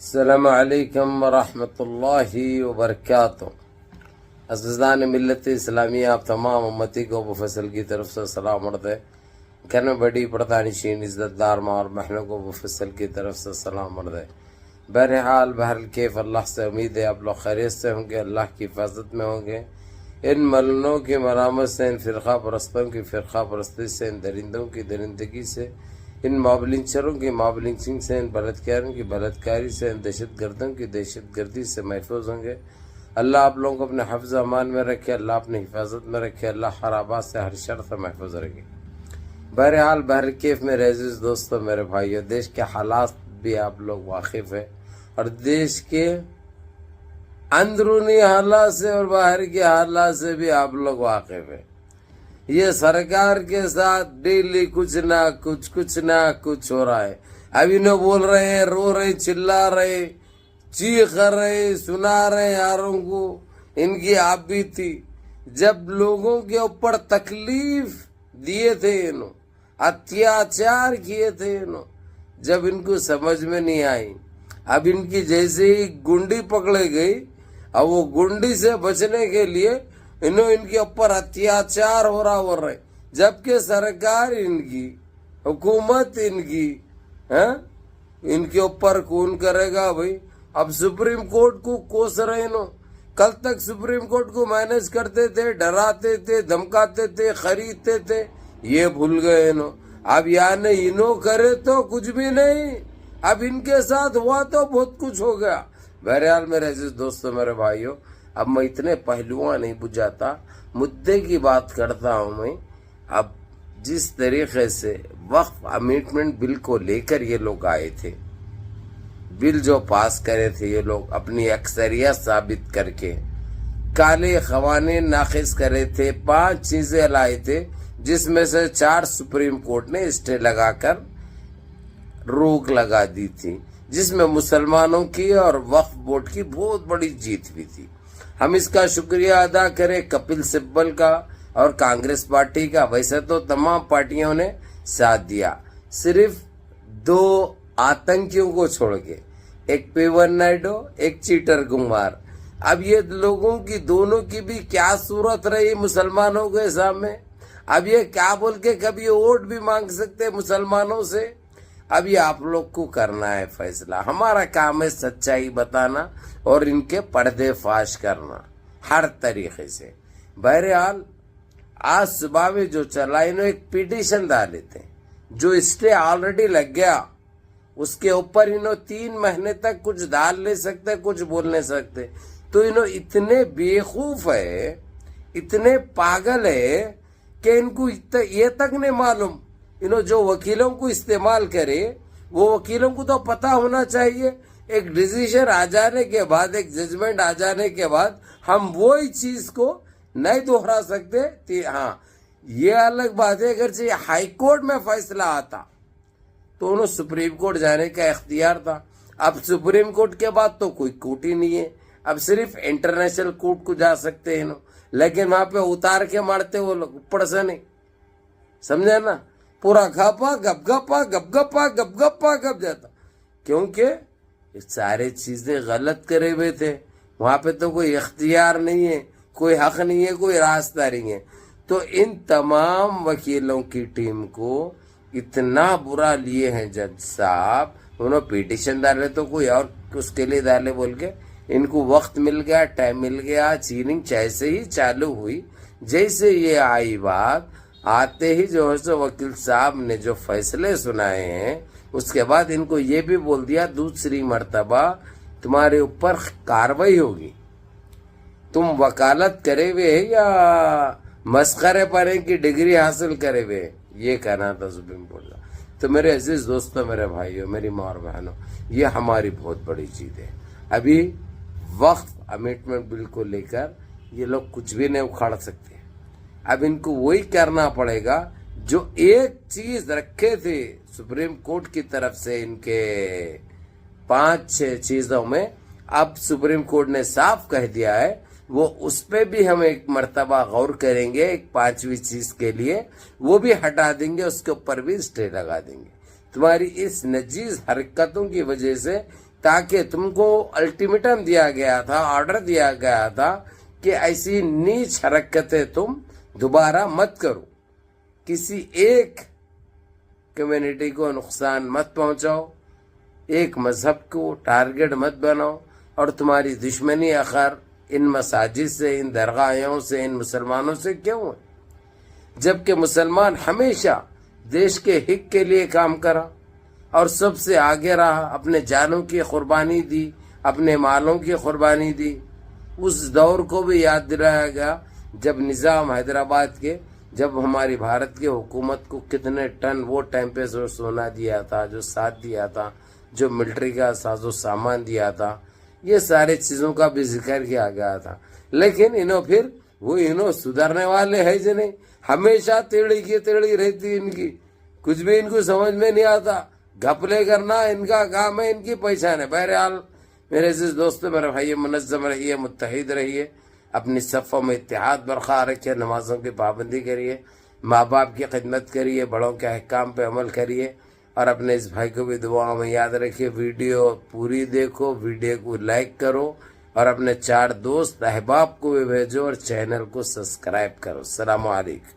السلام علیکم ورحمۃ اللہ وبرکاتہ۔ عزیزان ملت اسلامیہ، آپ تمام امتی کو ابو فصل کی طرف سے سلام عرض ہے۔ گھر میں بڑی پردہ نشین عزت دار ماں اور بہنوں کو ابو فصل کی طرف سے سلام عرض ہے۔ بہرحال بہرکیف اللہ سے امید ہے آپ لوگ خیریت سے ہوں گے، اللہ کی حفاظت میں ہوں گے۔ ان ملنوں کی مرامت سے، ان فرقہ پرستوں کی فرقہ پرستی سے، ان درندوں کی درندگی سے، ان مابلنچروں کی مابلنچنگ سے، ان بلدکاروں کی بلدکاری سے، ان دہشت گردوں کی دہشت گردی سے محفوظ ہوں گے۔ اللہ آپ لوگوں کو اپنے حفظ امان میں رکھے، اللہ اپنی حفاظت میں رکھے، اللہ ہر آباد سے ہر شر سے محفوظ رکھے۔ بہرحال بہرکیف میرے عزیز دوستوں، میرے بھائیوں، دیش کے حالات بھی آپ لوگ واقف ہیں اور دیش کے اندرونی حالات سے اور باہر کے حالات سے بھی آپ لوگ واقف ہیں۔ یہ سرکار کے ساتھ ڈیلی کچھ نہ کچھ ہو رہا ہے۔ اب انہوں بول رہے ہیں، رو رہے، چلا رہے، چیخ کر رہے، سنا رہے یاروں کو۔ ان کی آپ بھی تھی جب لوگوں کے اوپر تکلیف دیے تھے، انہوں اتیاچار کیے تھے، انہوں جب ان کو سمجھ میں نہیں آئی۔ اب ان کی جیسے ہی گنڈی پکڑے گئی، اب وہ گنڈی سے بچنے کے لیے ان کے اوپر اتیاچار ہو رہا ہے، جبکہ سرکار ان کی، حکومت ان کی، ان کے اوپر کون کرے گا بھائی؟ اب سپریم کورٹ کو کوس رہے انہوں۔ کل تک سپریم کورٹ کو مینج کرتے تھے، ڈراتے تھے، دھمکاتے تھے، خریدتے تھے، یہ بھول گئے انہوں۔ اب یعنی انہوں کرے تو کچھ بھی نہیں، اب ان کے ساتھ ہوا تو بہت کچھ ہو گیا۔ بہرحال میرے عزیز دوستوں، میرے بھائیوں، اب میں اتنے پہلوؤں نہیں بجھاتا، مدعے کی بات کرتا ہوں میں۔ اب جس طریقے سے وقف امینڈمنٹ بل کو لے کر یہ لوگ آئے تھے، بل جو پاس کرے تھے یہ لوگ اپنی اکثریت ثابت کر کے، کالے قوانین نافذ کرے تھے، 5 چیزیں لائے تھے، جس میں سے 4 سپریم کورٹ نے اسٹے لگا کر روک لگا دی تھی، جس میں مسلمانوں کی اور وقف بورڈ کی بہت بڑی جیت بھی تھی۔ ہم اس کا شکریہ ادا کریں کپل سبل کا اور کانگریس پارٹی کا۔ ویسے تو تمام پارٹیوں نے ساتھ دیا، صرف 2 آتنکیوں کو چھوڑ کے، ایک پیون نائیڈو، ایک چیٹر کمار۔ اب یہ لوگوں کی دونوں کی بھی کیا صورت رہی مسلمانوں کے سامنے؟ اب یہ کیا بول کے کبھی ووٹ بھی مانگ سکتے مسلمانوں سے؟ اب یہ آپ لوگ کو کرنا ہے فیصلہ۔ ہمارا کام ہے سچائی بتانا اور ان کے پردے فاش کرنا ہر طریقے سے۔ بہرحال آج صبح میں جو چلا، انہوں ایک پیٹیشن ڈالے تھے، جو اسٹے آلریڈی لگ گیا، اس کے اوپر انہوں 3 مہینے تک کچھ ڈال نہیں سکتے، کچھ بول نہیں سکتے۔ تو انہوں اتنے بیوقوف ہے، اتنے پاگل ہے کہ ان کو یہ تک نہیں معلوم، انہوں جو وکیلوں کو استعمال کرے، وہ وکیلوں کو تو پتا ہونا چاہیے، ایک ڈیسیژن آ جانے کے بعد، ایک ججمنٹ آ جانے کے بعد ہم وہی چیز کو نہیں دوہرا سکتے۔ ہاں یہ الگ بات ہے، اگرچہ ہائی کورٹ میں فیصلہ آتا تو انہوں سپریم کورٹ جانے کا اختیار تھا۔ اب سپریم کورٹ کے بعد تو کوئی کورٹ ہی نہیں ہے، اب صرف انٹرنیشنل کورٹ کو جا سکتے ہیں، لیکن وہاں پہ اتار کے مارتے وہ لوگ اوپر سے نہیں، سمجھے نا؟ پورا گھپا گپ گپا گپ گپا گپ گپا گپ جاتا، کیونکہ یہ سارے چیزیں غلط کرے ہوئے تھے۔ وہاں پہ تو کوئی اختیار نہیں ہے، کوئی حق نہیں ہے، کوئی راستہ نہیں ہے۔ تو ان تمام وکیلوں کی ٹیم کو اتنا برا لیے ہیں جج صاحب، انہوں پیٹیشن ڈالے تو کوئی اور اس کے لیے ڈالے بول کے، ان کو وقت مل گیا، ٹائم مل گیا، چیننگ جیسے ہی چالو ہوئی، جیسے یہ آئی بات، آتے ہی جو ہے سو وکیل صاحب نے جو فیصلے سنائے ہیں، اس کے بعد ان کو یہ بھی بول دیا دوسری مرتبہ تمہارے اوپر کاروائی ہوگی، تم وکالت کرے ہوئے یا مسخرے پڑھنے کی ڈگری حاصل کرے ہوئے، یہ کہنا تھا سپریم کورٹ کا۔ تو میرے عزیز دوستوں، میرے بھائیوں، میری ماں اور بہنوں، یہ ہماری بہت بڑی چیز ہے۔ ابھی وقف امینڈمنٹ بل کو لے کر یہ لوگ کچھ بھی نہیں اکھاڑ سکتے۔ اب ان کو وہی کرنا پڑے گا جو ایک چیز رکھے تھے سپریم کورٹ کی طرف سے، ان کے 5-6 چیزوں میں، اب سپریم کورٹ نے صاف کہہ دیا ہے وہ اس پہ بھی ہم ایک مرتبہ غور کریں گے، ایک 5ویں چیز کے لیے وہ بھی ہٹا دیں گے، اس کے اوپر بھی اسٹے لگا دیں گے۔ تمہاری اس نجیز حرکتوں کی وجہ سے تاکہ تم کو الٹیمیٹم دیا گیا تھا, آرڈر دیا گیا تھا کہ ایسی نیچ حرکتیں تم دوبارہ مت کرو, کسی ایک کمیونٹی کو نقصان مت پہنچاؤ, ایک مذہب کو ٹارگٹ مت بناؤ, اور تمہاری دشمنی آخر ان مساجد سے, ان درگاہوں سے, ان مسلمانوں سے کیوں ہے؟ جبکہ مسلمان ہمیشہ دیش کے حق کے لیے کام کرا اور سب سے آگے رہا, اپنے جانوں کی قربانی دی, اپنے مالوں کی قربانی دی. اس دور کو بھی یاد دلایا گیا جب نظام حیدرآباد کے, جب ہماری بھارت کی حکومت کو کتنے ٹن وہ ٹائم پہ جو سونا دیا تھا, جو ساتھ دیا تھا, جو ملٹری کا ساز و سامان دیا تھا, یہ سارے چیزوں کا بھی ذکر کیا گیا تھا. لیکن انہوں سدھرنے والے ہے جو نہیں, ہمیشہ تیڑی کی تیڑی رہتی ان کی, کچھ بھی ان کو سمجھ میں نہیں آتا, گھپلے کرنا ان کا کام ہے, ان کی پہچان ہے. بہرحال میرے عزیز دوستو, میرے بھائی, منظم رہیے, متحد رہیے, اپنی صفوں میں اتحاد برقرار رکھیے, نمازوں کی پابندی کریے, ماں باپ کی خدمت کریے, بڑوں کے احکام پہ عمل کریے, اور اپنے اس بھائی کو بھی دعاؤں میں یاد رکھیے. ویڈیو پوری دیکھو, ویڈیو کو لائک کرو, اور اپنے 4 دوست احباب کو بھی بھیجو, اور چینل کو سبسکرائب کرو. السلام علیکم.